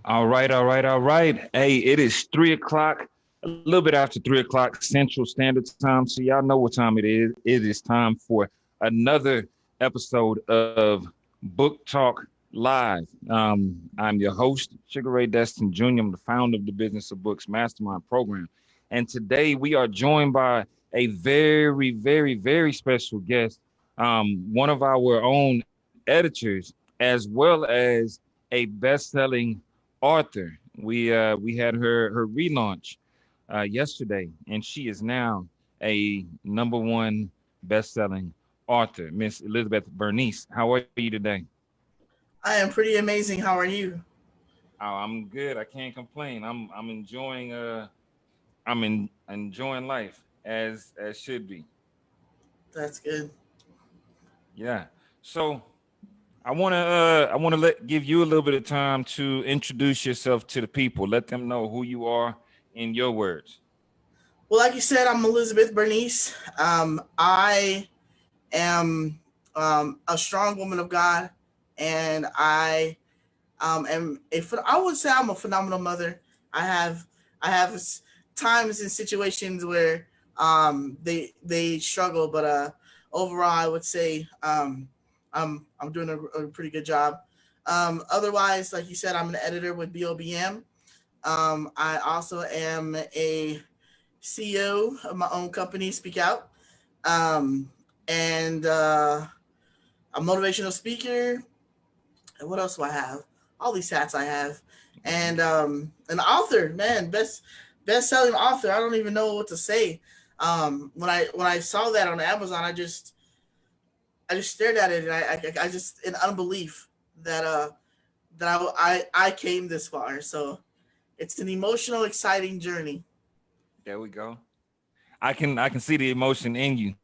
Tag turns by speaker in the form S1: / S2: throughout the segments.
S1: All right, all right, all right. Hey, it is 3 o'clock, a little bit after 3 o'clock Central Standard Time. So y'all know what time it is. It is time for another episode of Book Talk Live. I'm your host, Sugar Ray Destin Jr. I'm the founder of the Business of Books Mastermind Program. And today we are joined by a very, very, very special guest, one of our own editors, as well as a best-selling author. We had her relaunch yesterday, and she is now a number one best-selling author, Miss Elizabeth Bernice. How are you today?
S2: I am pretty amazing. How are you?
S1: Oh, I'm good. I can't complain. I'm enjoying enjoying life as should be.
S2: That's good.
S1: Yeah. So I wanna let give you a little bit of time to introduce yourself to the people. Let them know who you are in your words.
S2: Well, like you said, I'm Elizabeth Bernice. I am a strong woman of God, and I am I would say I'm a phenomenal mother. I have I have times and situations where they struggle, but overall, I would say I'm doing a pretty good job. Otherwise, like you said, I'm an editor with BOBM. I also am a CEO of my own company, Speak Out, um, and a motivational speaker. And what else do I have? All these hats I have, and an author. Man, best selling author. I don't even know what to say. When I saw that on Amazon, I just stared at it, and I just in unbelief that I came this far. So it's an emotional, exciting journey.
S1: There we go. I can see the emotion in you.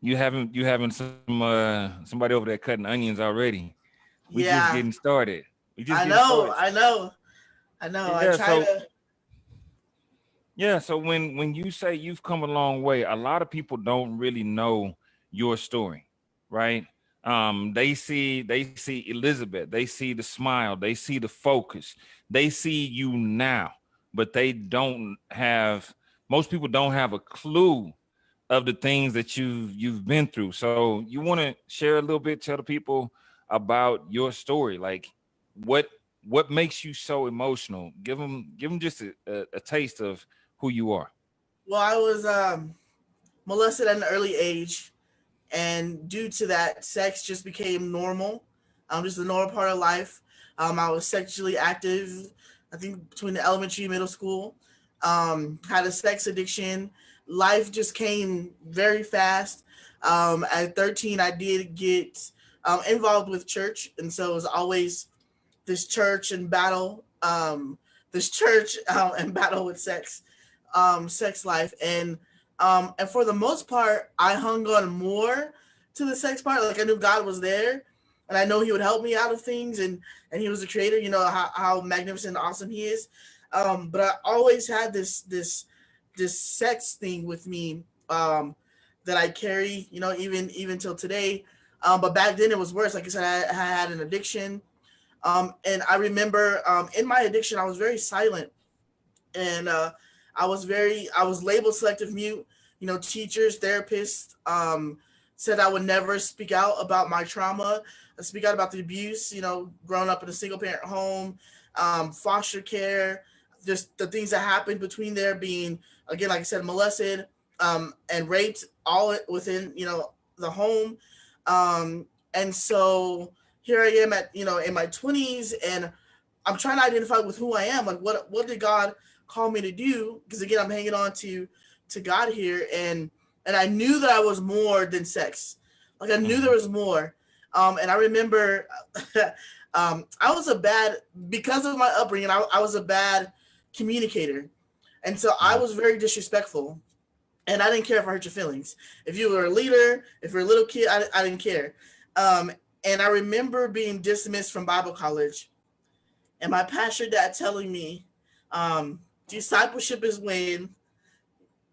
S1: You having somebody over there cutting onions already. We just getting
S2: Yeah,
S1: started. We just
S2: I
S1: getting
S2: know,
S1: started.
S2: I know, I know. I
S1: Yeah.
S2: try
S1: So
S2: to.
S1: yeah. So when you say you've come a long way, a lot of people don't really know your story, right? They see Elizabeth, they see the smile, they see the focus, they see you now, but they don't have. Most people don't have a clue of the things that you've been through. So you want to share a little bit, tell the people about your story, like what what makes you so emotional. Give them just a taste of who you are.
S2: Well, I was molested at an early age, and due to that, sex just became normal. Just a normal part of life. I was sexually active, I think between the elementary and middle school. Had a sex addiction. Life just came very fast. At 13, I did get involved with church, and so it was always this church and battle, this church and battle with sex life, and for the most part, I hung on more to the sex part. Like I knew God was there, and I know He would help me out of things, and He was the creator. You know how magnificent and awesome He is. But I always had this sex thing with me, that I carry. You know, even till today. But back then it was worse. Like I said, I had an addiction. And I remember in my addiction, I was very silent, and I was labeled selective mute. You know, teachers, therapists said I would never speak out about my trauma, speak out about the abuse. You know, growing up in a single parent home, foster care, just the things that happened between there, being again, like I said, molested and raped, all within the home. And so here I am at in my 20s, and I'm trying to identify with who I am. Like what did God call me to do? Because again, I'm hanging on to God here, and I knew that I was more than sex. Like I knew there
S1: Mhm.
S2: was more. And I remember I was a bad because of my upbringing. I was a bad communicator, and so I
S1: Mhm.
S2: was very disrespectful. And I didn't care if I hurt your feelings. If you were a leader, if you're a little kid, I didn't care. Um, and I remember being dismissed from Bible college, and my pastor dad telling me, discipleship is when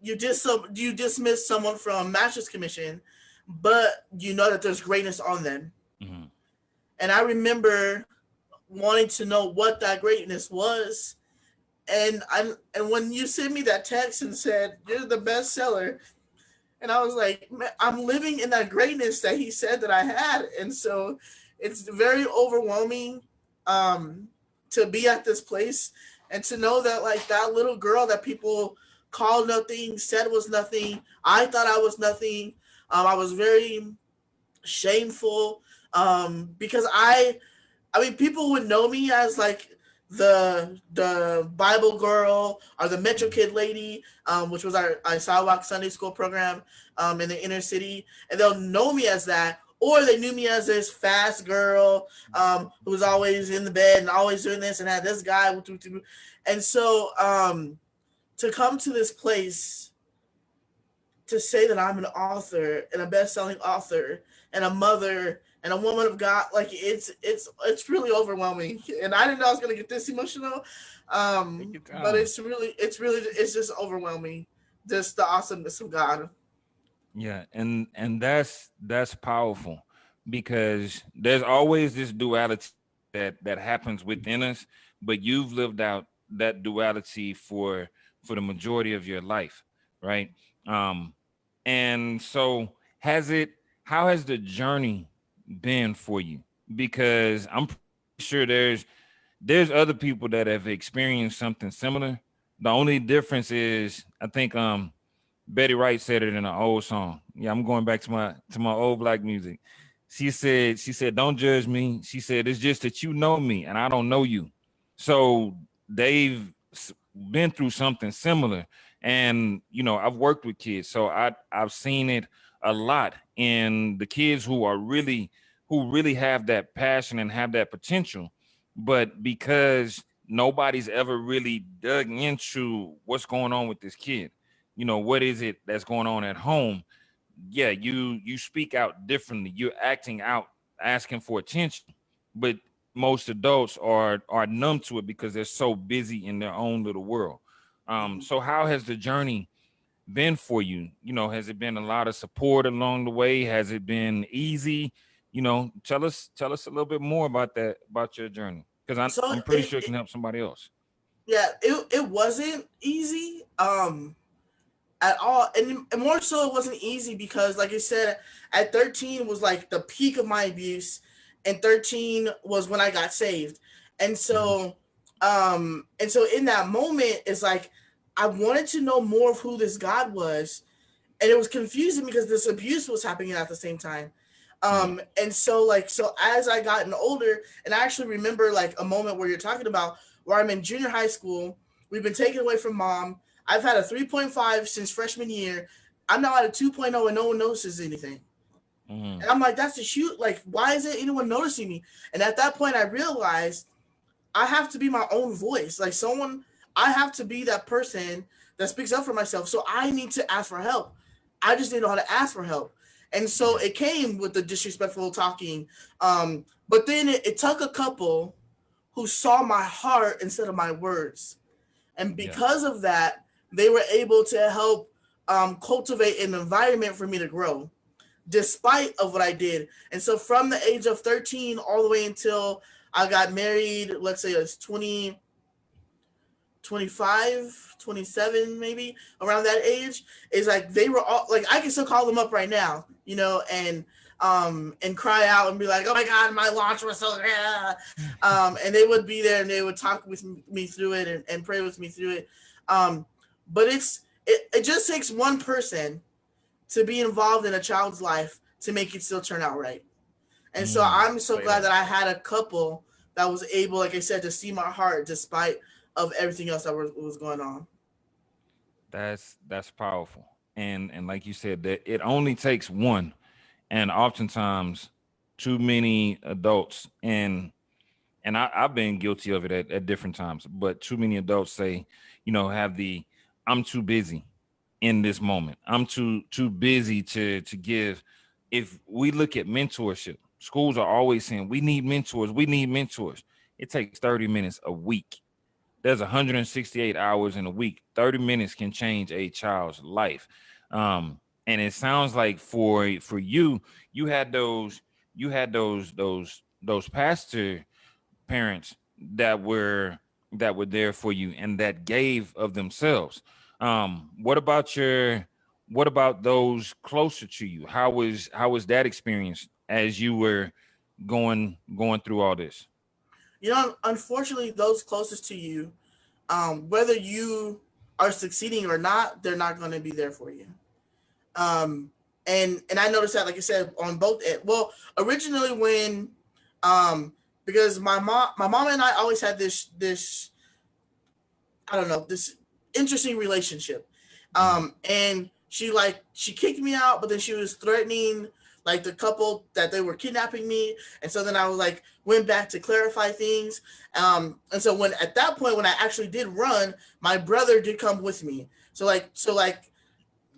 S2: you dismiss someone from master's commission, but you know that there's greatness on them.
S1: Mhm.
S2: And I remember wanting to know what that greatness was. And when you sent me that text and said you're the bestseller, and I was like, man, I'm living in that greatness that he said that I had, and so it's very overwhelming um, to be at this place and to know that like that little girl that people called nothing, said was nothing. I thought I was nothing. I was very shameful because I mean, people would know me as like the Bible girl or the Metro Kid lady, which was our sidewalk Sunday school program in the inner city, and they'll know me as that, or they knew me as this fast girl who was always in the bed and always doing this and had this guy, and so to come to this place to say that I'm an author and a best-selling author and a mother and a woman of God, like it's really overwhelming. And I didn't know I was gonna get this emotional,
S1: Take your
S2: but
S1: time.
S2: it's just overwhelming. Just the awesomeness of God.
S1: Yeah, and that's powerful because there's always this duality that happens within us, but you've lived out that duality for the majority of your life, right? Um, and so has it how has the journey been for you? Because I'm pretty sure there's other people that have experienced something similar. The only difference is I think Betty Wright said it in an old song. Yeah, I'm going back to my old black music. She said, "Don't judge me." She said, "It's just that you know me and I don't know you." So they've been through something similar, and I've worked with kids, so I've seen it a lot in the kids who really have that passion and have that potential, but because nobody's ever really dug into what's going on with this kid, what is it that's going on at home. Yeah, you speak out differently, you're acting out, asking for attention, but most adults are numb to it because they're so busy in their own little world.
S2: Mhm.
S1: So how has the journey been for you? Has it been a lot of support along the way? Has it been easy? Tell us a little bit more about that, about your journey, because i'm,
S2: So
S1: I'm pretty sure it can help somebody else.
S2: yeah, it wasn't easy at all, and more so it wasn't easy because, like I said, at 13 was like the peak of my abuse, and 13 was when I got saved, and
S1: Mhm.
S2: so in that moment, it's like I wanted to know more of who this God was, and it was confusing because this abuse was happening at the same time.
S1: Yeah.
S2: And so as I gotten older, and I actually remember like a moment where you're talking about where I'm in junior high school, we've been taken away from mom. I've had a 3.5 since freshman year. I'm now at a 2.0 and no one notices anything.
S1: Mhm.
S2: And I'm like, that's a shoot. Like, why isn't anyone noticing me? And at that point, I realized I have to be my own voice. Like someone, I have to be that person that speaks up for myself. So I need to ask for help. I just didn't know how to ask for help. And so
S1: Yeah.
S2: it came with the disrespectful talking. But then it took a couple who saw my heart instead of my words. And
S1: Yeah.
S2: because of that, they were able to help cultivate an environment for me to grow despite of what I did. And so from the age of 13 all the way until I got married, let's say it's 20, 25, 27, maybe around that age, is like they were all like I can still call them up right now, and cry out and be like, "Oh my god, my launch was so great." And they would be there and they would talk with me through it and pray with me through it. Um but it just takes one person to be involved in a child's life to make it still turn out right. And so I'm so
S1: Say
S2: glad
S1: that.
S2: that I had a couple that was able, like I said, to see my heart despite of everything else that was going on.
S1: That's powerful. And like you said, that it only takes one, and oftentimes too many adults, and I've been guilty of it at different times, but too many adults say, have the I'm too busy in this moment. I'm too busy to give. If we look at mentorship, schools are always saying we need mentors, we need mentors. It takes 30 minutes a week. There's 168 hours in a week. 30 minutes can change a child's life. And it sounds like for you, you had those pastor parents that were there for you and that gave of themselves. What about those closer to you? How was that experience as you were going through all this?
S2: Unfortunately, those closest to you, whether you are succeeding or not, they're not going to be there for you. Um, and I noticed that, like I said, on both. Well, originally when, um, because my mom and I always had this I don't know, this interesting relationship.
S1: Mm-hmm.
S2: And she kicked me out, but then she was threatening like the couple that they were kidnapping me. And so then I was like went back to clarify things. And so when at that point when I actually did run, my brother did come with me. So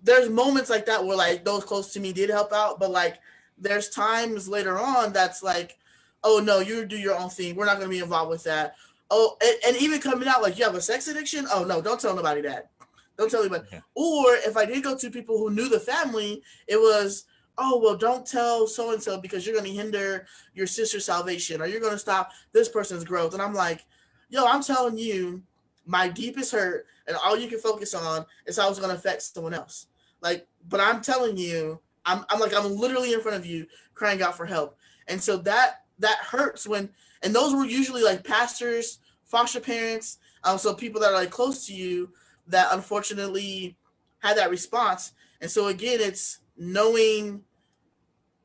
S2: there's moments like that where like those close to me did help out, but like there's times later on that's like, oh no, you do your own thing. We're not going to be involved with that. Oh, and even coming out like you have a sex addiction. Oh no, don't tell nobody that. Don't tell anybody.
S1: Yeah.
S2: Or if I did go to people who knew the family, it was, oh well, don't tell so and so because you're going to hinder your sister's salvation or you're going to stop this person's growth. And I'm like, yo, I'm telling you, my deepest hurt and all you can focus on is how it's going to affect someone else. Like, but I'm telling you, I'm literally in front of you crying out for help. And so that hurts when, and those were usually like pastors, foster parents, so people that are like close to you that unfortunately had that response. And so again, it's knowing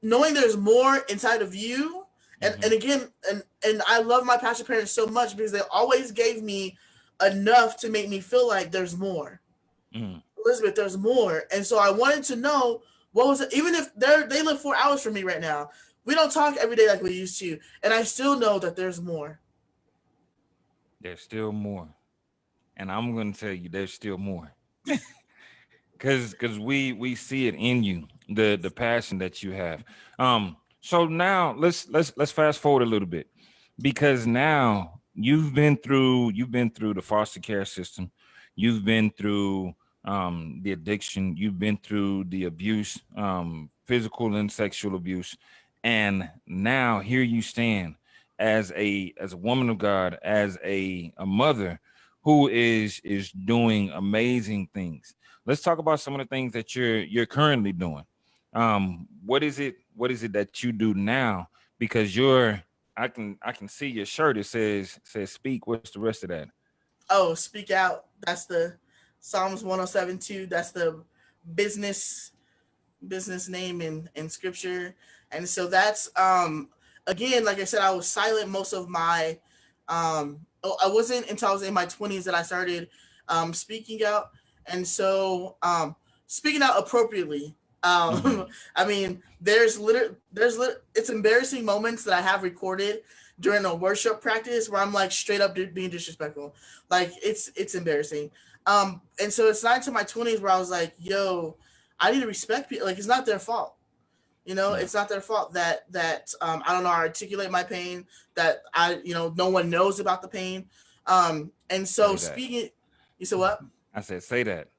S2: there's more inside of you.
S1: Mm-hmm.
S2: And again, and I love my pastor parents so much because they always gave me enough to make me feel like there's more.
S1: Mm-hmm.
S2: Elizabeth, there's more. And so I wanted to know what was it, even if they live 4 hours from me right now. We don't talk every day like we used to. And I still know that there's more.
S1: There's still more, and I'm going to tell you, there's still more. Because we see it in you, the passion that you have. So now let's fast forward a little bit, because now you've been through the foster care system, you've been through the addiction, you've been through the abuse, physical and sexual abuse, and now here you stand as a woman of God, as a mother who is doing amazing things. Let's talk about some of the things that you're currently doing. What is it that you do now? Because I can see your shirt. It says speak. What's the rest of that?
S2: Oh, speak out. That's the Psalms 107:2. That's the business business name in scripture. And so that's again, like I said, I was silent most of my I wasn't until I was in my 20s that I started speaking out. And so speaking out appropriately.
S1: Mm-hmm.
S2: I mean, it's embarrassing moments that I have recorded during a worship practice where I'm like straight up being disrespectful. Like it's embarrassing. And so it's not until my 20s where I was like, yo, I need to respect people. Like it's not their fault.
S1: Yeah.
S2: It's not their fault that I don't know how to articulate my pain, that no one knows about the pain. And so
S1: Say that.
S2: speaking, you said what?
S1: I said say that.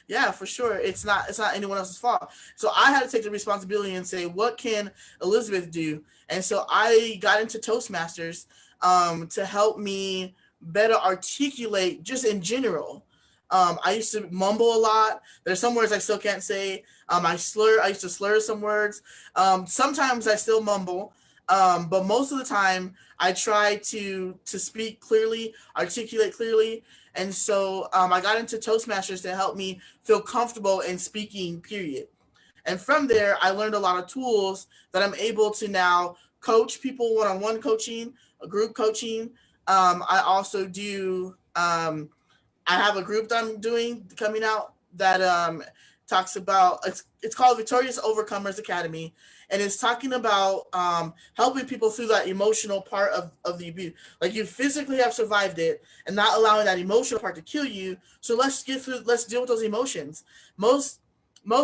S2: Yeah, for sure. It's not anyone else's fault. So I had to take the responsibility and say, what can Elizabeth do? And so I got into Toastmasters to help me better articulate just in general. I used to mumble a lot. There's some words I still can't say. I slur. I used to slur some words. Sometimes I still mumble, but most of the time I try to speak clearly, articulate clearly. And so I got into Toastmasters to help me feel comfortable in speaking. Period. And from there, I learned a lot of tools that I'm able to now coach people one-on-one coaching, group coaching. I also do. I have a group that I'm doing coming out that talks about it's called Victorious Overcomers Academy, and it's talking about helping people through that emotional part of the abuse. Like you physically have survived it, and not allowing that emotional part to kill you. So let's deal with those emotions. Most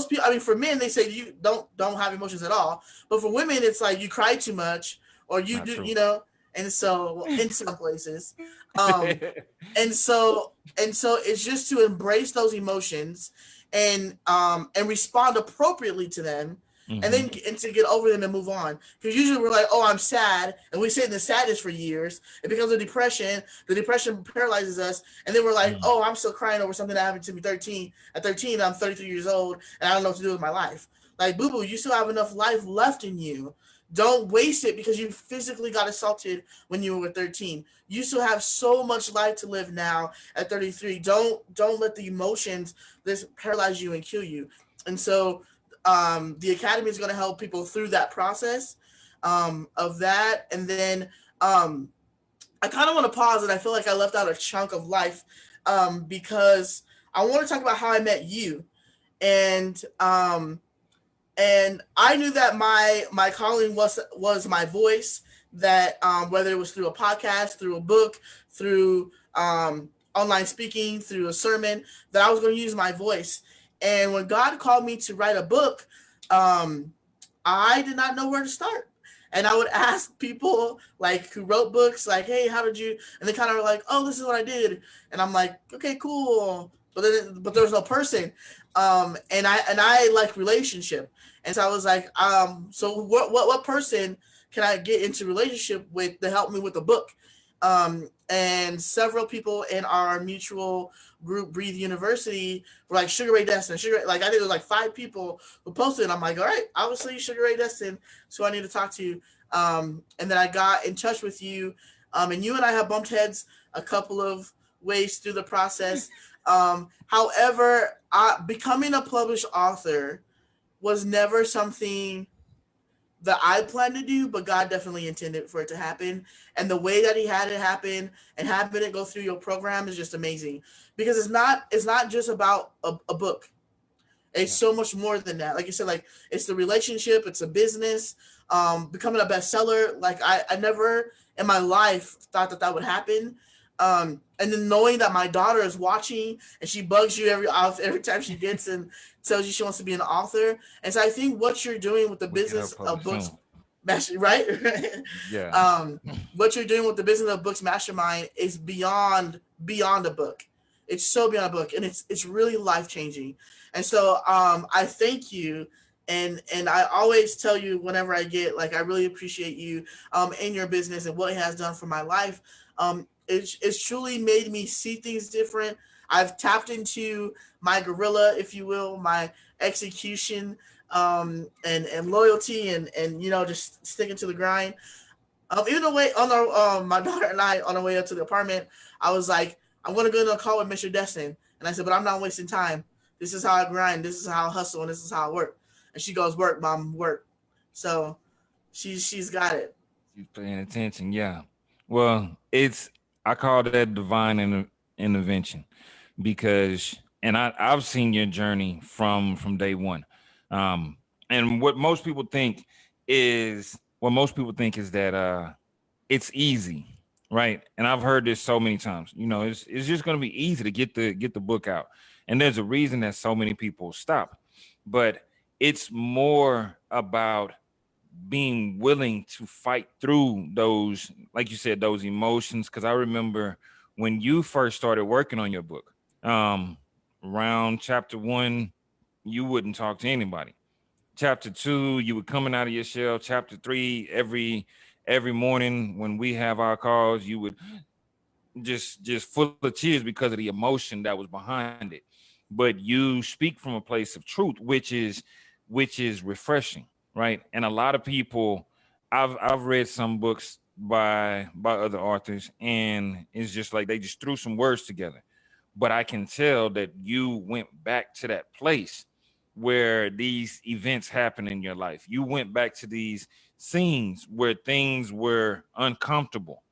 S2: people, I mean, for men, they say you don't have emotions at all, but for women, it's like you cry too much or you
S1: Not
S2: do,
S1: true.
S2: and so in some places. Um, and so it's just to embrace those emotions and respond appropriately to them, and then
S1: Mm-hmm.
S2: and to get over them and move on. Because usually we're like, oh, I'm sad, and we sit in the sadness for years. It becomes a depression. The depression paralyzes us, and then we're like,
S1: Mm-hmm.
S2: oh, I'm still crying over something that happened to me 13. At 13, I'm 33 years old, and I don't know what to do with my life. Like, boo boo, you still have enough life left in you. Don't waste it because you physically got assaulted when you were 13. You still have so much life to live now at 33. Don't let the emotions this paralyze you and kill you. And so the academy is going to help people through that process of that. And then I kind of want to pause, and I feel like I left out a chunk of life because I want to talk about how I met you. And and I knew that my calling was my voice. That whether it was through a podcast, through a book, through online speaking, through a sermon, that I was going to use my voice. And when God called me to write a book, um, I did not know where to start. And I would ask people like who wrote books, like, "Hey, how did you?" And they kind of were like, "Oh, this is what I did." And I'm like, "Okay, cool." But there was no person. And I like relationship, and so I was like, so what person can I get into relationship with to help me with the book? And several people in our mutual group, Breathe University, were like Sugar Ray Destin. Like I think it was like 5 people who posted. And I'm like, all right, obviously Sugar Ray Destin, so I need to talk to you. And then I got in touch with you, and you and I have bumped heads a couple of ways through the process. However, becoming a published author was never something that I planned to do, but God definitely intended for it to happen. And the way that He had it happen and having it go through your program is just amazing because it's not just about a book. It's
S1: Yeah.
S2: so much more than that. Like you said, like it's the relationship, it's a business, becoming a bestseller. Like I never in my life thought that that would happen. And then knowing that my daughter is watching and she bugs you every time she gets and tells you she wants to be an author. And so I think what you're doing with the
S1: We get her
S2: business of
S1: published
S2: books,
S1: soon.
S2: right?
S1: Yeah.
S2: What you're doing with the business of books mastermind is beyond a book. It's so beyond a book, and it's really life changing. And so I thank you, and I always tell you whenever I get like I really appreciate you in your business and what it has done for my life. It's truly made me see things different. I've tapped into my gorilla, if you will, my execution and loyalty and just sticking to the grind. Even the way on our my daughter and I on our way up to the apartment, I was like, I'm gonna go to a call with Mr. Destin, and I said, but I'm not wasting time. This is how I grind. This is how I hustle, and this is how I work. And she goes, work, mom, work. So she's got it.
S1: She's paying attention. Yeah. Well, I call that divine intervention because, and I've seen your journey from day one. Um, and what most people think is that it's easy, right? And I've heard this so many times. It's just going to be easy to get the book out, and there's a reason that so many people stop. But it's more about being willing to fight through those, like you said, those emotions. Because I remember when you first started working on your book, um, around chapter 1, you wouldn't talk to anybody. Chapter 2, you were coming out of your shell. Chapter 3, every morning when we have our calls, you would just full of tears because of the emotion that was behind it. But you speak from a place of truth, which is refreshing, right? And a lot of people, I've read some books by other authors, and it's just like they just threw some words together. But I can tell that you went back to that place where these events happen in your life. You went back to these scenes where things were uncomfortable,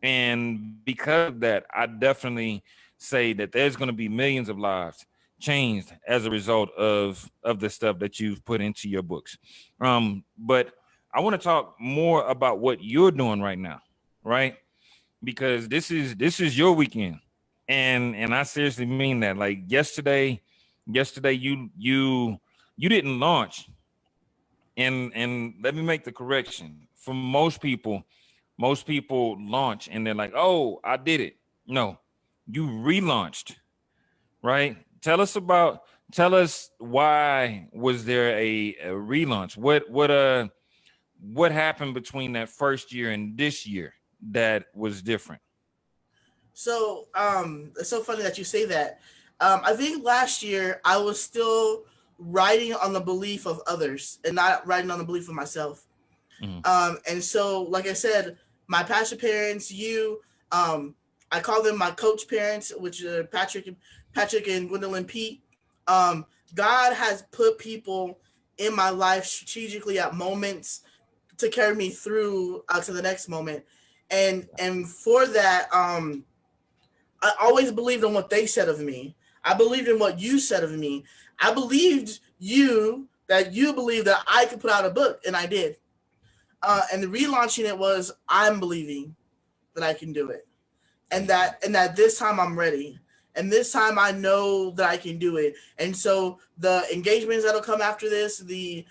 S1: and because of that, I definitely say that there's going to be millions of lives changed as a result of the stuff that you've put into your books. But I want to talk more about what you're doing right now, right? Because this is your weekend, and I seriously mean that. Like yesterday you didn't launch, and let me make the correction. For most people launch and they're like, "Oh, I did it." No, you relaunched, right? Tell us about tell us, why was there a relaunch? What happened between that first year and this year that was different?
S2: So it's so funny that you say that. I think last year I was still riding on the belief of others and not riding on the belief of myself.
S1: Mhm.
S2: And so, like I said, my pastor parents, you, I call them my coach parents, which are Patrick and Gwendolyn Pete. Um, God has put people in my life strategically at moments to carry me through to the next moment, and for that, I always believed in what they said of me. I believed in what you said of me. I believed you that you believed that I could put out a book, and I did. And the relaunching it was I'm believing that I can do it, and that this time I'm ready, and this time I know that I can do it. And so the engagements that'll come after this, the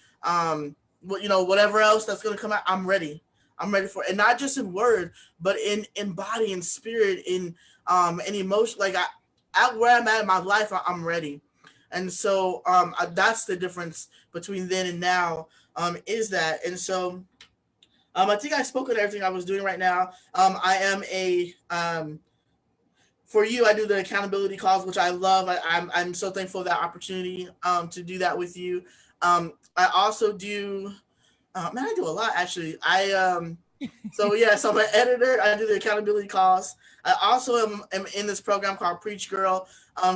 S2: what whatever else that's gonna come out, I'm ready. I'm ready for it, and not just in word, but in body and spirit, in emotion. Like at where I'm at in my life, I'm ready. And so that's the difference between then and now. Is that, and so I think I spoke on everything I was doing right now. I am a for you. I do the accountability calls, which I love. I'm so thankful for that opportunity to do that with you. I also do. Man, I do a lot actually. So yeah, so I'm an editor. I do the accountability calls. I also am in this program called Preach Girl.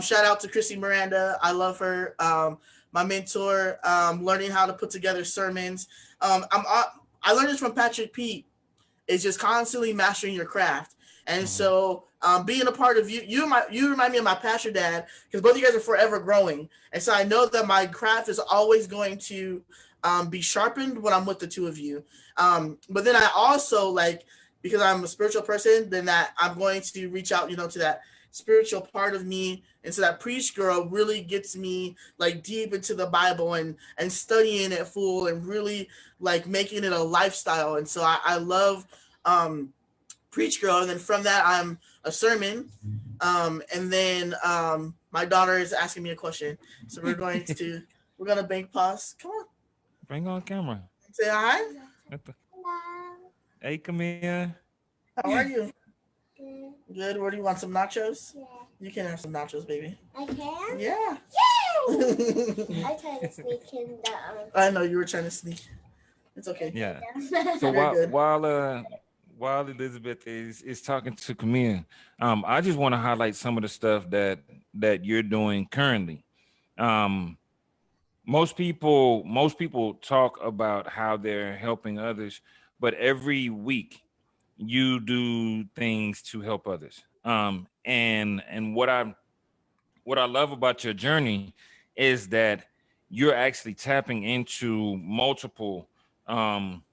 S2: Shout out to Chrissy Miranda. I love her. My mentor. Learning how to put together sermons. I learned this from Patrick Pete. It's just constantly mastering your craft. And
S1: Mhm.
S2: so being a part of you remind me of my pastor dad, because both of you guys are forever growing. And so I know that my craft is always going to be sharpened when I'm with the two of you. But then I also like, because I'm a spiritual person, then that I'm going to reach out, to that spiritual part of me. And so that preach girl really gets me like deep into the Bible and studying it full and really like making it a lifestyle. And so I love preach girl. And then from that I'm a sermon. And then my daughter is asking me a question. So we're gonna bank pause. Come on.
S1: Bring on camera.
S2: Say hi.
S1: What the- Hey, come here.
S2: How are you? Good. Where do you want some nachos? You can have some nachos, baby.
S3: I can?
S2: Yeah.
S3: I tried to sneak in the
S2: I know you were trying to sneak. It's okay.
S1: Yeah. So
S2: You're good.
S1: while Elizabeth is talking to Camille, I just want to highlight some of the stuff that you're doing currently. Um, most people talk about how they're helping others, but every week you do things to help others. And what I love about your journey is that you're actually tapping into um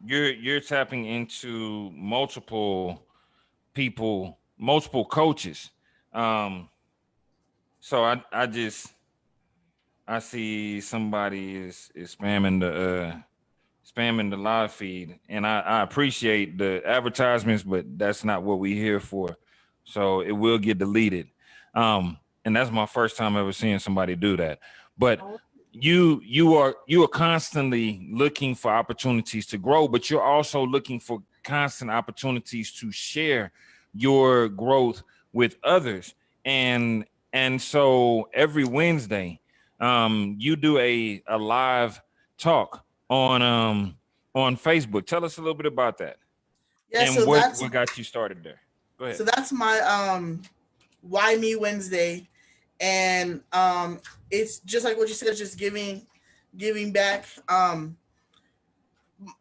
S1: you're tapping into multiple people, multiple coaches. Um, so I see somebody is spamming the live feed, and I appreciate the advertisements, but that's not what we're here for. So it will get deleted. And that's my first time ever seeing somebody do that. But you are constantly looking for opportunities to grow, but you're also looking for constant opportunities to share your growth with others. And so every Wednesday, you do a live talk on Facebook. Tell us a little bit about that
S2: Yeah.
S1: and what got you started there. Go ahead.
S2: So that's my Why Me Wednesday, and it's just like what you said, just giving back.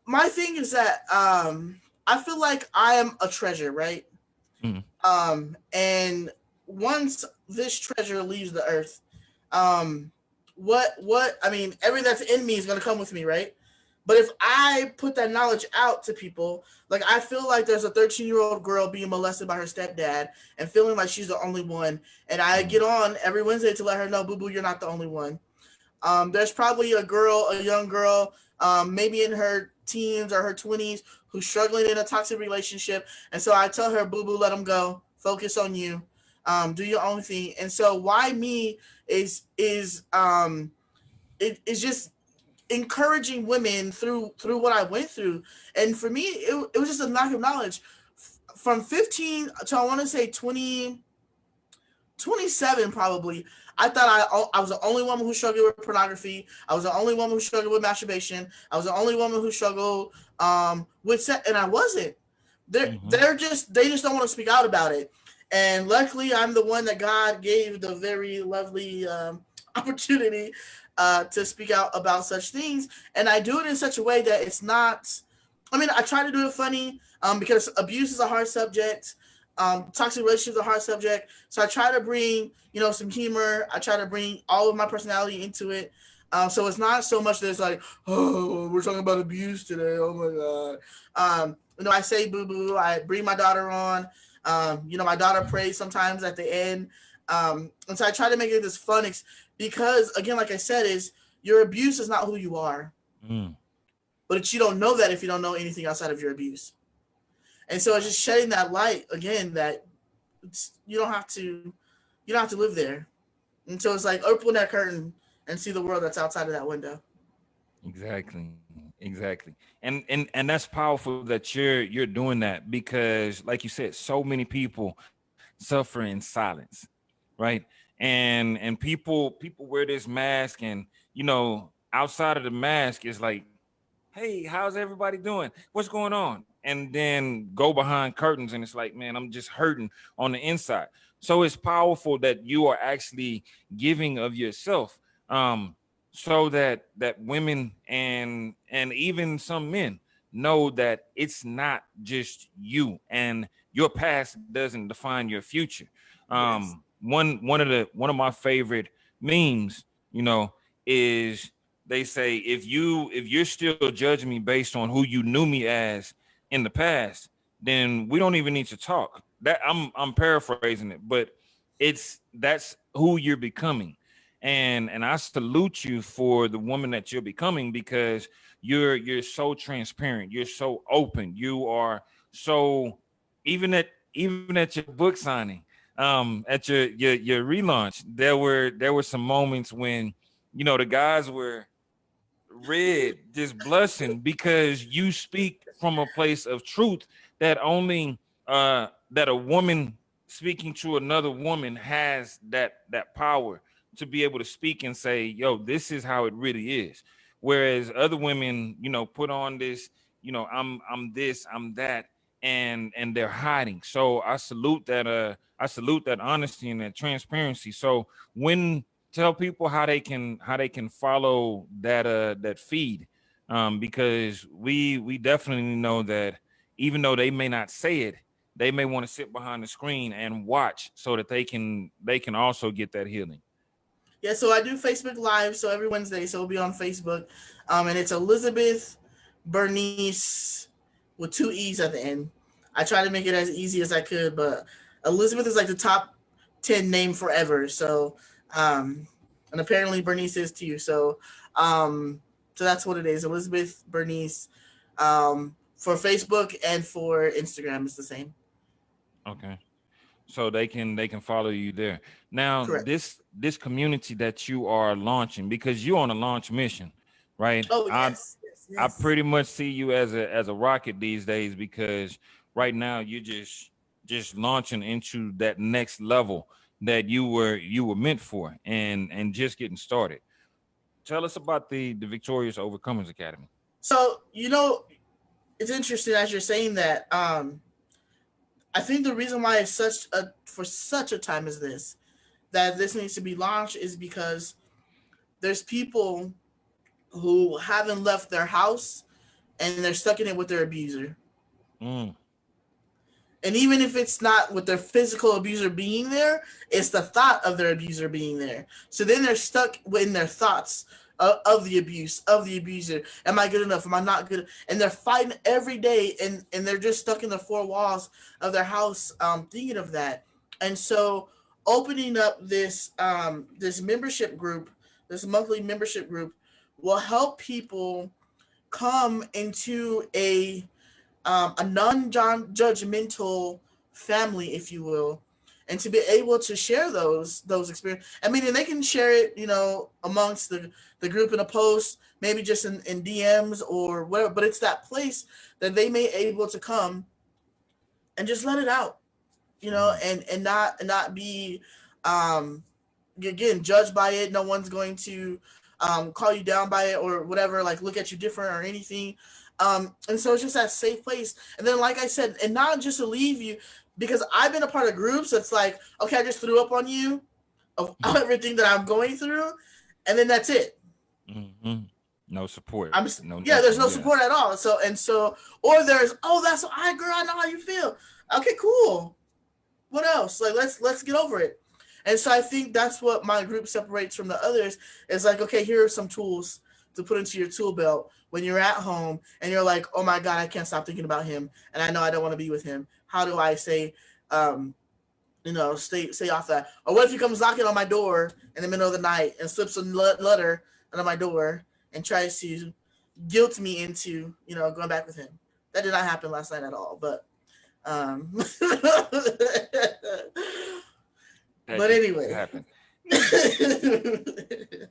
S2: My thing is that I feel like I am a treasure, right?
S1: Mhm.
S2: And once this treasure leaves the earth, um, what I mean, everything that's in me is gonna come with me, right? But if I put that knowledge out to people, like I feel like there's a 13-year-old girl being molested by her stepdad and feeling like she's the only one, and I
S1: Mhm.
S2: get on every Wednesday to let her know, boo boo, you're not the only one. There's probably a young girl, maybe in her teens or her 20s, who's struggling in a toxic relationship. And so I tell her, boo boo, let them go. Focus on you. Do your own thing. And so why me is just encouraging women through what I went through. And for me, it was just a lack of knowledge. From 15 to I want to say 27 probably. I thought I was the only woman who struggled with pornography. I was the only woman who struggled with masturbation. I was the only woman who struggled with sex, and I wasn't. They just don't want to speak out about it. And luckily, I'm the one that God gave the very lovely opportunity to speak out about such things, and I do it in such a way that it's not. I mean, I try to do it funny because abuse is a hard subject. Toxic relationships are a hard subject, so I try to bring some humor. I try to bring all of my personality into it. So it's not so much that it's like, oh, we're talking about abuse today. Oh my god. I say boo boo. I bring my daughter on. My daughter prays sometimes at the end. And so I try to make it this fun because again, like I said, is your abuse is not who you are. But you don't know that if you don't know anything outside of your abuse. And so it's just shedding that light again that you don't have to live there. And so it's like open that curtain and see the world that's outside of that window.
S1: Exactly. And that's powerful that you're doing that, because like you said, so many people suffer in silence, right? And people wear this mask, and outside of the mask is like, hey, how's everybody doing? What's going on? And then go behind curtains and it's like, man, I'm just hurting on the inside. So it's powerful that you are actually giving of yourself, so that women and even some men know that it's not just you, and your past doesn't define your future.
S2: Yes.
S1: One of my favorite memes, is they say, if you're still judging me based on who you knew me as in the past, then we don't even need to talk. That I'm paraphrasing it, but that's who you're becoming. And I salute you for the woman that you're becoming, because you're so transparent, you're so open, you are so, even at your book signing, at your relaunch, there were some moments when the guys were red, just blushing, because you speak from a place of truth that only that a woman speaking to another woman has that power to be able to speak and say, yo, this is how it really is. Whereas other women, put on this, I'm this, I'm that, and they're hiding. So I salute that honesty and that transparency. So when tell people how they can follow that feed, because we definitely know that even though they may not say it, they may want to sit behind the screen and watch so that they can also get that healing.
S2: Yeah, so I do Facebook Live, so every Wednesday, so it'll be on Facebook. And it's Elizabeth Bernice with two E's at the end. I try to make it as easy as I could, but Elizabeth is like the top 10 name forever. So, and apparently Bernice is too. So that's what it is. Elizabeth Bernice. For Facebook and for Instagram, it's the same.
S1: Okay. So they can follow you there. Now,
S2: Correct.
S1: this community that you are launching, because you're on a launch mission, right?
S2: Oh
S1: I
S2: yes, yes,
S1: I
S2: yes.
S1: pretty much see you as a rocket these days, because right now you're just launching into that next level that you were meant for, and just getting started. Tell us about the Victorious Overcomers Academy.
S2: So it's interesting as you're saying that. I think the reason why it's such a time as this that this needs to be launched is because there's people who haven't left their house and they're stuck in it with their abuser.
S1: Mm,
S2: And even if it's not with their physical abuser being there, it's the thought of their abuser being there. So then they're stuck in their thoughts of the abuse, of the abuser. Am I good enough? Am I not good? And they're fighting every day, and they're just stuck in the four walls of their house, thinking of that. And so opening up this membership group, this monthly membership group, will help people come into a non-judgmental family, if you will, and to be able to share those experiences. I mean, and they can share it, amongst the group in a post, maybe just in DMs or whatever, but it's that place that they may able to come and just let it out, and not be, again, judged by it. No one's going to call you down by it or whatever, like look at you different or anything. And so it's just that safe place. And then, like I said, and not just to leave you, because I've been a part of groups that's like, okay, I just threw up on you of everything that I'm going through, and then that's it.
S1: Mm-hmm. No support.
S2: There's no support at all. So, or there's, that's, girl, I know how you feel. Okay, cool. What else? Like, let's get over it. And so I think that's what my group separates from the others. Is like, okay, here are some tools to put into your tool belt when you're at home and you're like, oh my God, I can't stop thinking about him, and I know I don't want to be with him. How do I stay off that? Or what if he comes knocking on my door in the middle of the night and slips a letter under my door and tries to guilt me into, going back with him? That did not happen last night at all, but but anyway.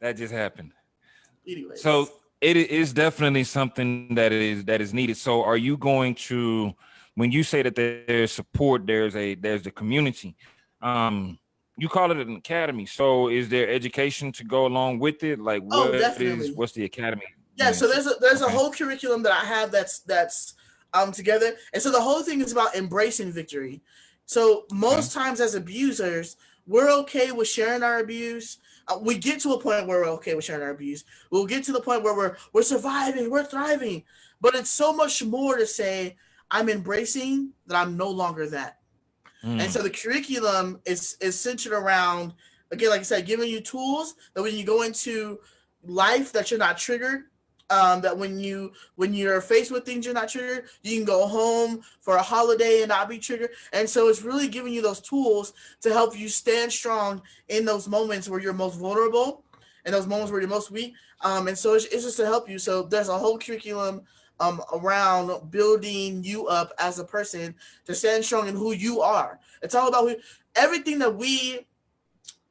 S1: That just happened.
S2: Anyway.
S1: So it is definitely something that is needed. So are you going to, when you say that there's support, there's the community, you call it an academy. So is there education to go along with it? Like what's the academy?
S2: Yeah, so there's a whole curriculum that I have that's together. And so the whole thing is about embracing victory. So most times as abusers, we're okay with sharing our abuse. We get to a point where we're okay with sharing our abuse. We'll get to the point where we're surviving, we're thriving. But it's so much more to say, I'm embracing that I'm no longer that. And so the curriculum is centered around, again, like I said, giving you tools that when you go into life that you're not triggered, that when you're faced with things you're not triggered, you can go home for a holiday and not be triggered. And so it's really giving you those tools to help you stand strong in those moments where you're most vulnerable and those moments where you're most weak. And so it's just to help you. So there's a whole curriculum around building you up as a person to stand strong in who you are. It's all about everything that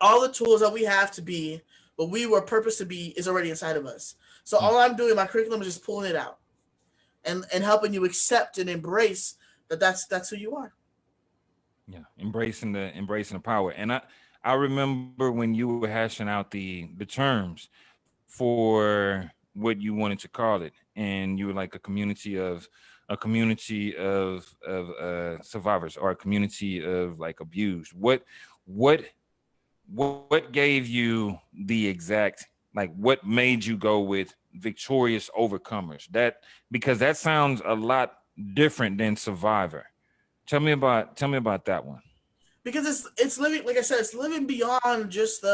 S2: all the tools that we have to be what we were purposed to be is already inside of us. So all I'm doing, my curriculum is just pulling it out and helping you accept and embrace that's who you are.
S1: Yeah, embracing the power. And I remember when you were hashing out the terms for what you wanted to call it, and you were like a community of survivors, or a community of like abused. What gave you the exact, like, what made you go with victorious overcomers? That, because that sounds a lot different than survivor. Tell me about that one.
S2: Because it's living, like I said, it's living beyond just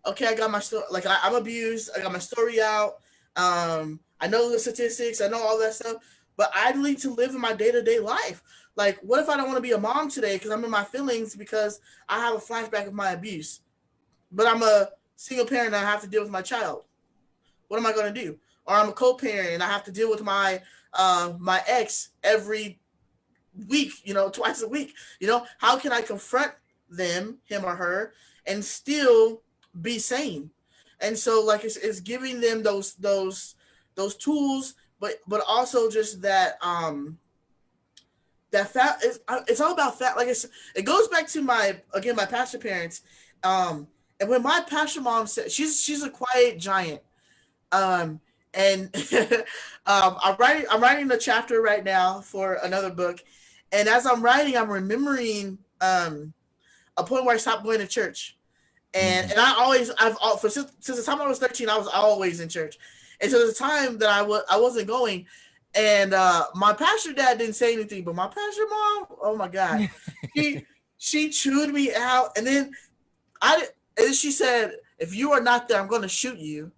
S2: okay, I got my story, like I'm abused, I got my story out, I know the statistics, I know all that stuff, but I need to live in my day-to-day life. Like, what if I don't want to be a mom today because I'm in my feelings because I have a flashback of my abuse, but I'm a single parent and I have to deal with my child? What am I going to do? Or I'm a co-parent and I have to deal with my my ex every week, twice a week. How can I confront them, him or her, and still be sane? And so, like, it's giving them those tools, but also just that that it's all about that. Like, it goes back to my pastor parents, and when my pastor mom said, she's a quiet giant, and I'm writing a chapter right now for another book, and as I'm writing, I'm remembering a point where I stopped going to church. And since the time I was 13, I was always in church. And so there's a time that I wasn't going, and my pastor dad didn't say anything, but my pastor mom, oh my God, she chewed me out, and then she said, "If you are not there, I'm going to shoot you."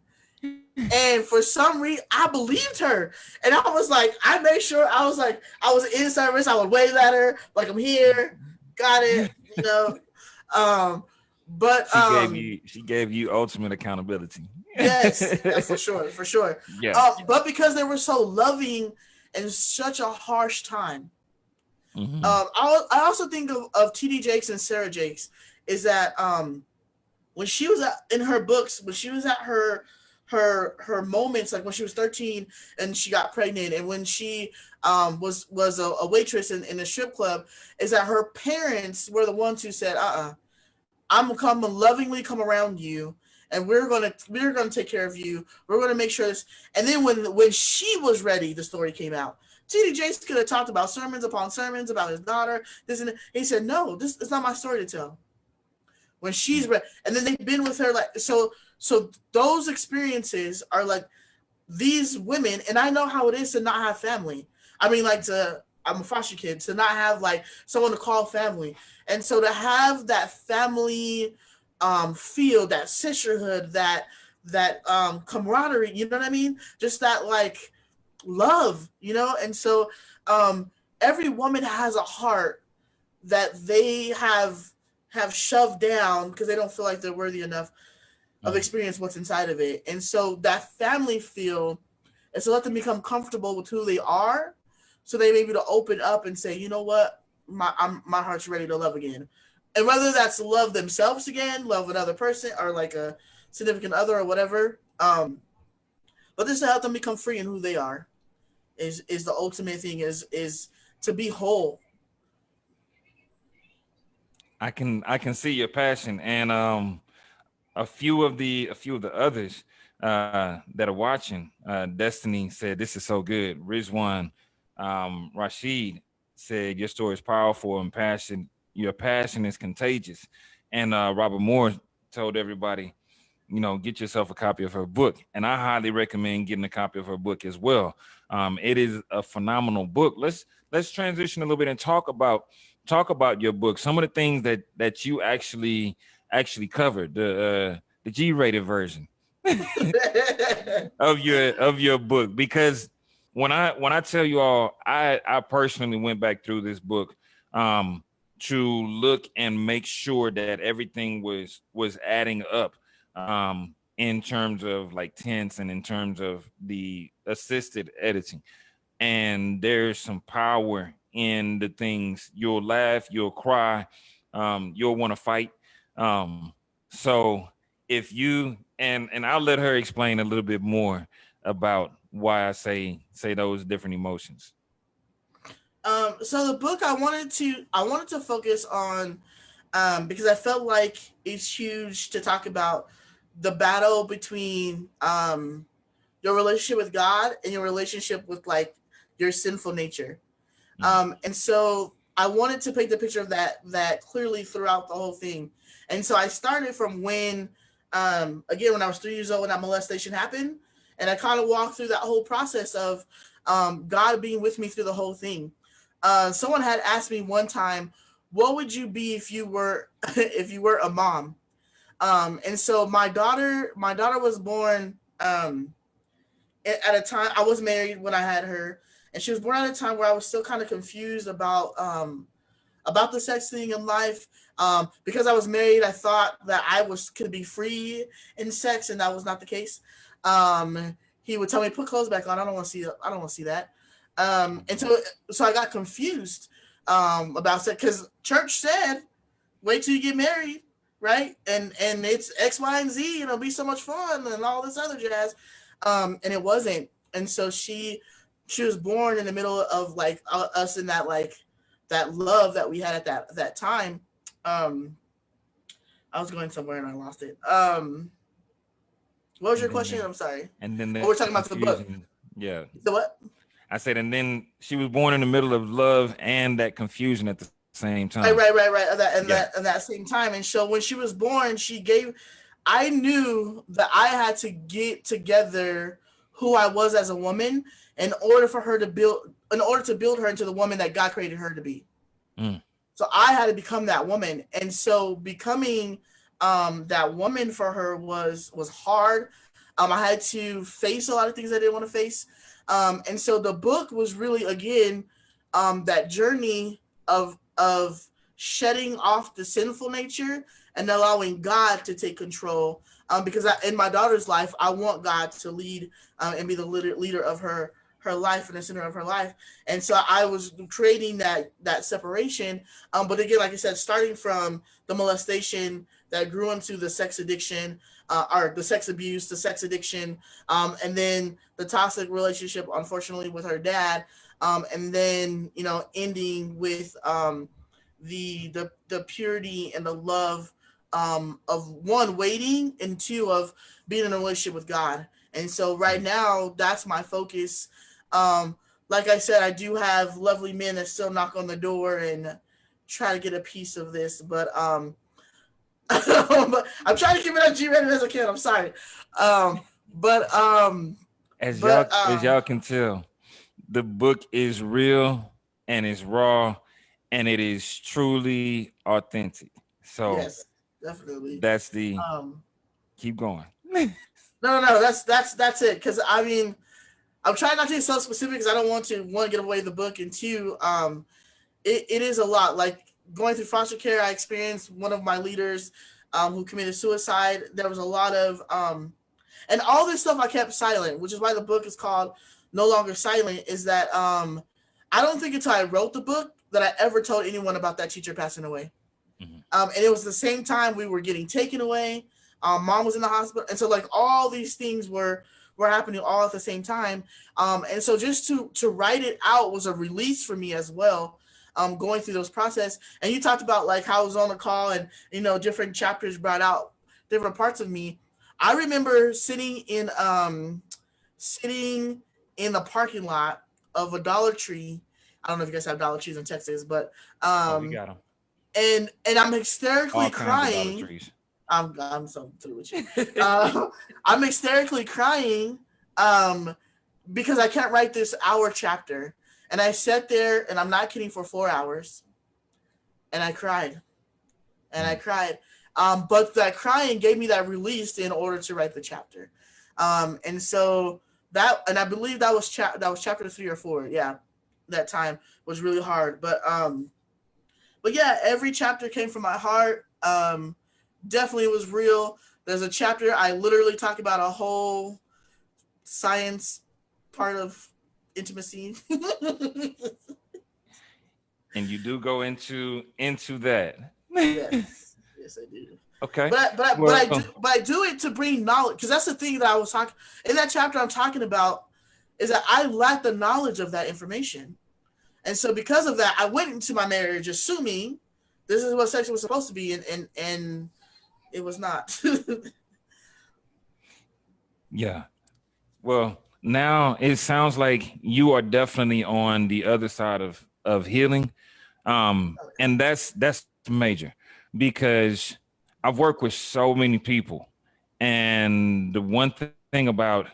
S2: And for some reason, I believed her, and I was like, I made sure I was in service. I would wave at her like, I'm here, got it, But
S1: she gave you ultimate accountability.
S2: Yes, for sure.
S1: Yeah.
S2: But because they were so loving in such a harsh time,
S1: Mm-hmm.
S2: I also think of TD Jakes and Sarah Jakes is that when she was in her books, when she was at her moments, like when she was 13 and she got pregnant, and when she was a waitress in a strip club, is that her parents were the ones who said, I'm gonna come and lovingly come around you, and we're gonna take care of you. We're gonna make sure this. And then when she was ready, the story came out. T.D. Jakes could have talked about sermons upon sermons about his daughter. This and that. He said, "No, this is not my story to tell." When she's ready, and then they've been with her like so. So those experiences are like these women, and I know how it is to not have family. I mean, like I'm a foster kid, to not have like someone to call family. And so to have that family feel, that sisterhood, that camaraderie, you know what I mean? Just that like love, you know? And so every woman has a heart that they have shoved down because they don't feel like they're worthy enough of experience what's inside of it. And so that family feel is to let them become comfortable with who they are, so they may be able to open up and say, you know what, my heart's ready to love again. And whether that's love themselves again, love another person, or like a significant other or whatever, but this to help them become free in who they are is the ultimate thing, is to be whole.
S1: I can see your passion, and a few of the others that are watching. Destiny said, "This is so good." Rizwan, Rashid said, "Your story is powerful and passion. Your passion is contagious." And Robert Moore told everybody, get yourself a copy of her book, and I highly recommend getting a copy of her book as well. It is a phenomenal book. Let's transition a little bit and talk about your book. Some of the things that you actually covered, the G-rated version of your book, because when I tell you all, I personally went back through this book to look and make sure that everything was adding up in terms of like tense and in terms of the assisted editing. And there's some power in the things. You'll laugh, you'll cry, you'll want to fight. So if you and I'll let her explain a little bit more about why I say those different emotions.
S2: So the book I wanted to focus on because I felt like it's huge to talk about the battle between your relationship with God and your relationship with like your sinful nature. And so I wanted to paint the picture of that clearly throughout the whole thing. And so I started from when when I was 3 years old when that molestation happened, and I kind of walked through that whole process of God being with me through the whole thing. Someone had asked me one time, "What would you be if you were if you were a mom?" And so my daughter was born at a time I was married when I had her, and she was born at a time where I was still kind of confused about the sex thing in life. Because I was married, I thought that could be free in sex, and that was not the case. He would tell me, "Put clothes back on. I don't want to see. I don't want to see that." And so I got confused about sex because church said, "Wait till you get married, right? And it's X, Y, and Z. It'll be so much fun and all this other jazz." And it wasn't. And so she was born in the middle of like us in that like that love that we had at that time. I was going somewhere and I lost it. What was your question? I'm sorry.
S1: And then
S2: we're talking about the book.
S1: Yeah.
S2: The what?
S1: I said, and then she was born in the middle of love and that confusion at the same time.
S2: Right. At that same time. And so when she was born, I knew that I had to get together who I was as a woman in order to build her into the woman that God created her to be. So I had to become that woman. And so becoming that woman for her was hard. I had to face a lot of things I didn't want to face. And so the book was really, again, that journey of shedding off the sinful nature and allowing God to take control. Because in my daughter's life, I want God to lead and be the leader of her her life and the center of her life. And so I was creating that separation. But again, like I said, starting from the molestation that grew into the sex addiction, or the sex abuse, the sex addiction, and then the toxic relationship, unfortunately, with her dad, and then ending with the purity and the love, of one, waiting, and two, of being in a relationship with God. And so right now, that's my focus. Like I said, I do have lovely men that still knock on the door and try to get a piece of this, but but I'm trying to keep it as G-rated as I can. I'm sorry. But
S1: As
S2: but
S1: y'all can tell, the book is real and it's raw and it is truly authentic. So
S2: yes, definitely.
S1: that's the
S2: Um,
S1: keep going.
S2: no, that's it. Because I mean, I'm trying not to be so specific because I don't want to, one, get away the book, and two, it is a lot. Like going through foster care, I experienced one of my leaders who committed suicide. There was a lot of and all this stuff I kept silent, which is why the book is called No Longer Silent. Is that I don't think until I wrote the book that I ever told anyone about that teacher passing away.
S1: Mhm.
S2: And it was the same time we were getting taken away. Mom was in the hospital, and so like all these things were happening all at the same time. And so just to write it out was a release for me as well. Going through those process, and you talked about like how I was on the call, and different chapters brought out different parts of me. I remember sitting in the parking lot of a Dollar Tree. I don't know if you guys have Dollar Trees in Texas, but
S1: Oh, we got them.
S2: and I'm hysterically
S1: All kinds of Dollar
S2: crying.
S1: Trees.
S2: I'm so through with you. I'm hysterically crying because I can't write this hour chapter. And I sat there, and I'm not kidding, for 4 hours, and I cried, and I cried. But that crying gave me that release in order to write the chapter. And so and I believe that was chapter 3 or 4. Yeah, that time was really hard. But yeah, every chapter came from my heart. Definitely was real. There's a chapter I literally talk about a whole science part of intimacy.
S1: And you do go into that.
S2: Yes, I do.
S1: Okay.
S2: But I do it to bring knowledge, because that's the thing that I was talking in that chapter. I'm talking about is that I lack the knowledge of that information, and so because of that, I went into my marriage assuming this is what sex was supposed to be, and it was not.
S1: Yeah. Well, now it sounds like you are definitely on the other side of healing. And that's major, because I've worked with so many people, and the one thing about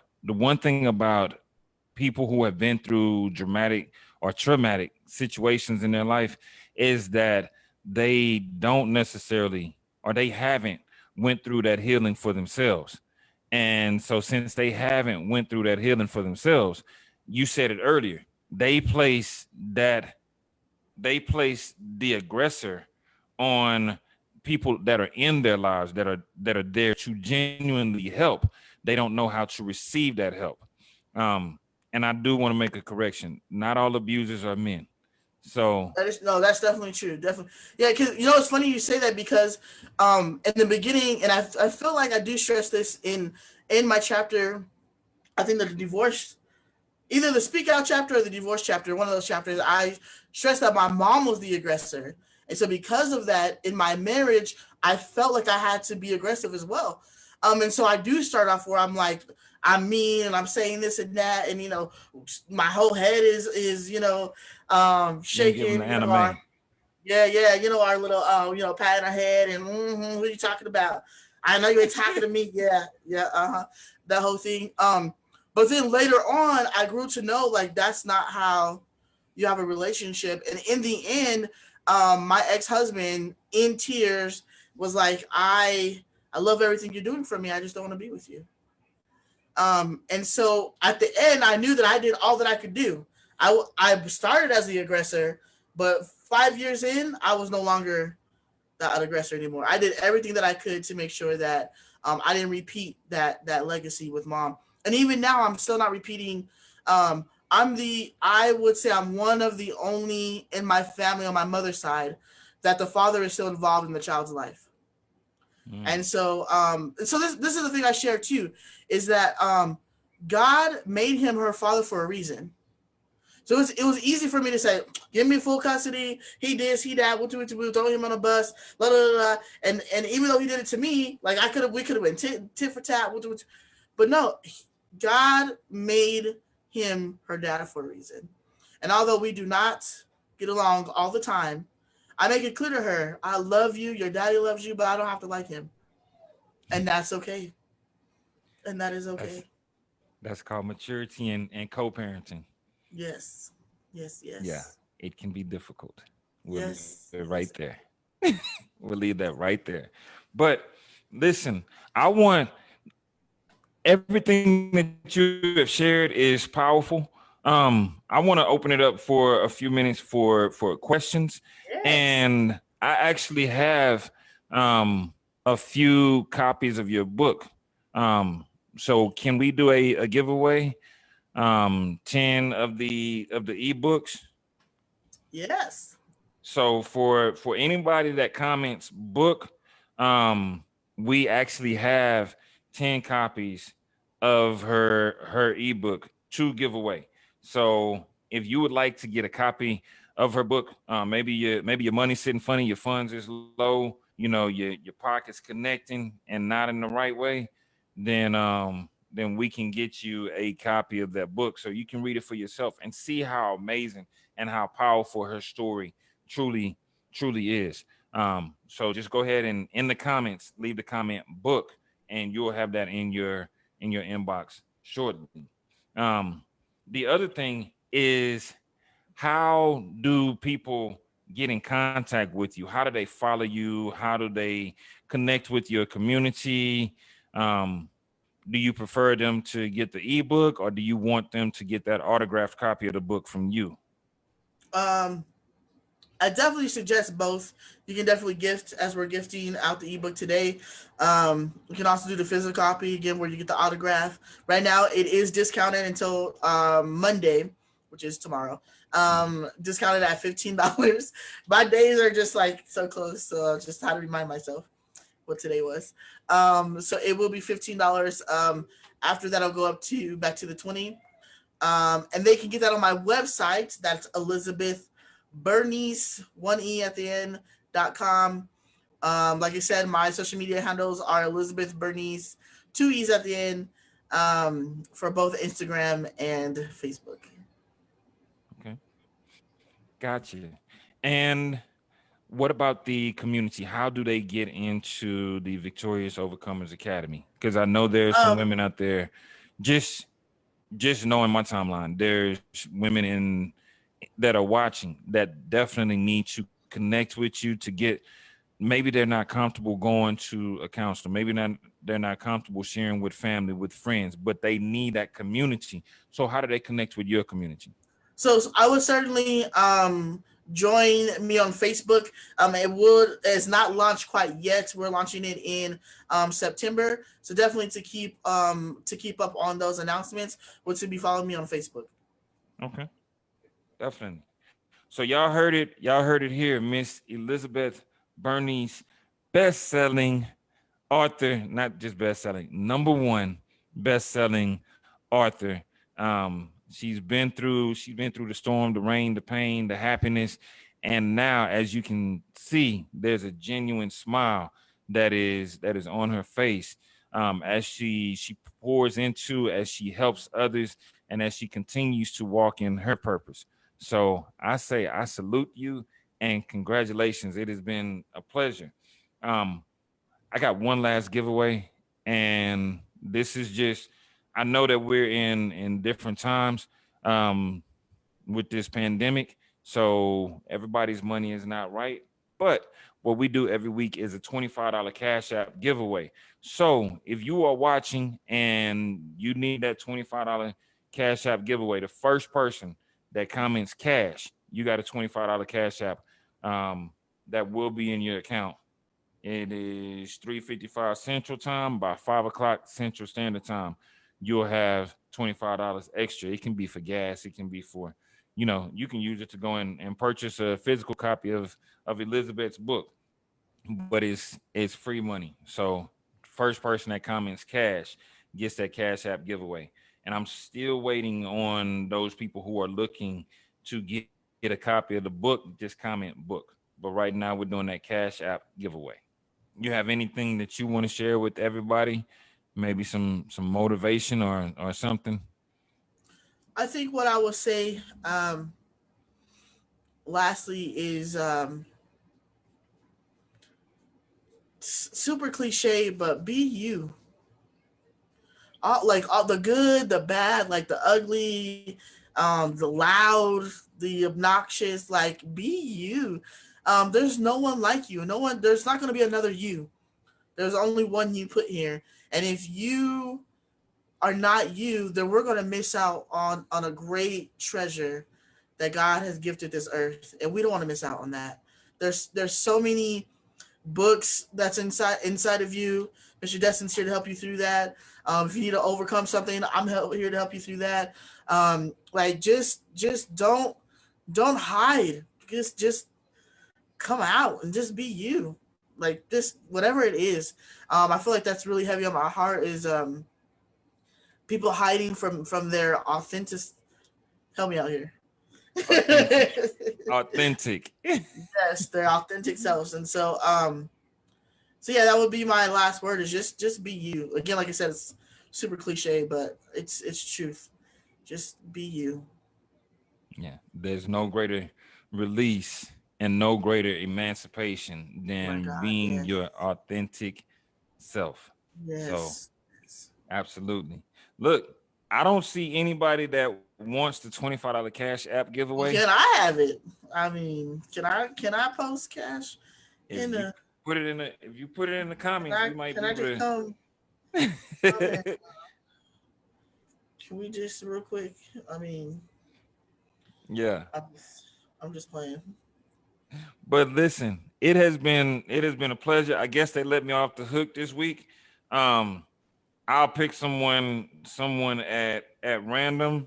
S1: people who have been through dramatic or traumatic situations in their life is that they don't necessarily, or they haven't went through that healing for themselves. And so since they haven't went through that healing for themselves, you said it earlier, they place the aggressor on people that are in their lives, that are there to genuinely help. They don't know how to receive that help. And I do want to make a correction. Not all abusers are men. So
S2: that's definitely true. Definitely. Yeah, because it's funny you say that, because in the beginning, and I feel like I do stress this in my chapter, I think the divorce, either the speak out chapter or the divorce chapter, one of those chapters, I stressed that my mom was the aggressor. And so because of that, in my marriage, I felt like I had to be aggressive as well. And so I do start off where I'm like, I'm mean and I'm saying this and that, and my whole head is shaking.
S1: Anime.
S2: Our little patting our head and who are you talking about? I know you ain't talking to me. Yeah, that whole thing. But then later on, I grew to know like that's not how you have a relationship. And in the end, my ex-husband in tears was like, I love everything you're doing for me. I just don't want to be with you. And so at the end, I knew that I did all that I could do. I started as the aggressor, but 5 years in, I was no longer that aggressor anymore. I did everything that I could to make sure that I didn't repeat that legacy with mom. And even now, I'm still not repeating. I would say I'm one of the only in my family on my mother's side that the father is still involved in the child's life. And so this is the thing I share too, is that God made him her father for a reason. So it was easy for me to say, give me full custody. He this, he that. We'll throw him on a bus. Blah, blah, blah, blah. And even though he did it to me, like we could have been tit for tat. But no, God made him her dad for a reason. And although we do not get along all the time, I make it clear to her, I love you. Your daddy loves you, but I don't have to like him, and that's okay. And that is okay.
S1: That's called maturity and co-parenting.
S2: Yes, yes,
S1: Yeah,
S2: yes,
S1: it can be difficult. We'll leave it
S2: yes,
S1: right
S2: yes.
S1: there. We'll leave that right there. But listen, I want everything that you have shared is powerful. I want to open it up for a few minutes for questions,
S2: Yes.
S1: and I actually have a few copies of your book. So can we do a giveaway? 10 of the ebooks.
S2: Yes.
S1: So for anybody that comments book, um, we actually have 10 copies of her ebook to give away. So if you would like to get a copy of her book, maybe your money's sitting funny, your funds is low, your pocket's connecting and not in the right way, then we can get you a copy of that book so you can read it for yourself and see how amazing and how powerful her story truly truly is. So just go ahead and in the comments leave the comment book, and you'll have that in your inbox shortly. um the other thing is, how do people get in contact with you? How do they follow you? How do they connect with your community? Do you prefer them to get the ebook, or do you want them to get that autographed copy of the book from you?
S2: Um, I definitely suggest both. You can definitely gift as we're gifting out the ebook today. You can also do the physical copy again where you get the autograph. Right now, it is discounted until Monday, which is tomorrow. Discounted at $15. My days are just like so close, so I just had to remind myself what today was. So it will be $15. After that, I'll go up to back to the 20. And they can get that on my website. That's Elizabeth Bernice, one E at the end.com. Like I said, my social media handles are Elizabeth Bernice, two E's at the end, for both Instagram and Facebook.
S1: Okay, gotcha. And what about the community? How do they get into the Victorious Overcomers Academy? Because I know there's some
S2: Um,
S1: women out there, just just knowing my timeline, there's women in that are watching that definitely need to connect with you to get, maybe they're not comfortable going to a counselor, maybe not they're not comfortable sharing with family, with friends, but they need that community. So how do they connect with your community?
S2: so I would certainly join me on Facebook. It's not launched quite yet. We're launching it in September. So definitely to keep up on those announcements, would to be following me on Facebook.
S1: Okay, definitely. So y'all heard it here. Miss Elizabeth Bernice, best-selling author, not just best-selling, number one best-selling author. She's been through the storm, the rain, the pain, the happiness, and now, as you can see, there's a genuine smile that is on her face, as she pours into, as she helps others, and as she continues to walk in her purpose. So I say I salute you and congratulations. It has been a pleasure. Um, I got one last giveaway, and this is just, I know that we're in different times um, with this pandemic, so everybody's money is not right. But what we do every week is a $25 Cash App giveaway. So if you are watching and you need that $25 Cash App giveaway, the first person that comments cash, you got a $25 Cash App that will be in your account. It is 3:55 Central Time. By 5 o'clock Central Standard Time, you'll have $25 extra. It can be for gas. It can be for, you can use it to go in and purchase a physical copy of Elizabeth's book, but it's free money. So first person that comments cash gets that Cash App giveaway. And I'm still waiting on those people who are looking to get a copy of the book. Just comment book. But right now we're doing that Cash App giveaway. You have anything that you want to share with everybody? Maybe some motivation or something.
S2: I think what I would say, lastly, is super cliche, but be you. All the good, the bad, like the ugly, the loud, the obnoxious. Like, be you. There's no one like you. No one. There's not going to be another you. There's only one you put here, and if you are not you, then we're going to miss out on a great treasure that God has gifted this earth, and we don't want to miss out on that. There's so many books that's inside of you. Mr. Destin's here to help you through that. If you need to overcome something, I'm here to help you through that. Like just don't hide. Just come out and just be you. Like this, whatever it is. I feel like that's really heavy on my heart. Is people hiding from their authentic. Help me out here.
S1: Authentic.
S2: Yes, their authentic selves, and so yeah, that would be my last word. Is just be you. Again, like I said, it's super cliche, but it's truth. Just be you.
S1: Yeah, there's no greater release and no greater emancipation
S2: Oh my
S1: than
S2: God,
S1: being
S2: yes,
S1: your authentic self. So,
S2: yes.
S1: absolutely. Look, I don't see anybody that wants the $25 Cash App
S2: Well,
S1: giveaway.
S2: can I have it? I mean, can I post cash
S1: If
S2: in
S1: you
S2: the?
S1: if you put it in the comments, we might
S2: Can
S1: be
S2: I
S1: able
S2: just come? Comment?
S1: to.
S2: Can we just real quick? I mean,
S1: Yeah.
S2: I'm just playing.
S1: But listen, it has been a pleasure. I guess they let me off the hook this week. Um, I'll pick someone at random.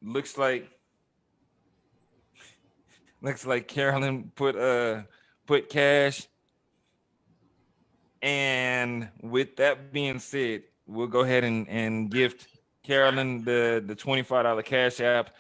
S1: Looks like Carolyn put cash. And with that being said, we'll go ahead and gift Carolyn the $25 Cash App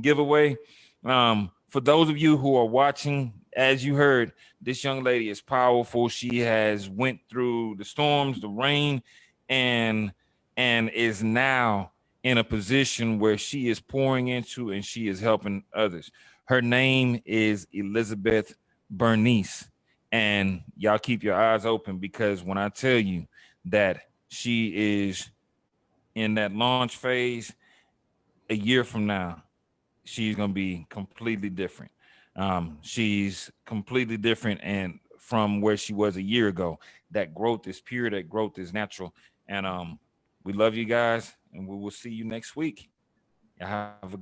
S1: giveaway. For those of you who are watching, as you heard, this young lady is powerful. She has went through the storms, the rain, and is now in a position where she is pouring into and she is helping others. Her name is Elizabeth Bernice. And y'all keep your eyes open, because when I tell you that she is in that launch phase, a year from now, she's going to be completely different. She's completely different, and from where she was a year ago. That growth is pure. That growth is natural. And we love you guys, and we will see you next week. Y'all have a good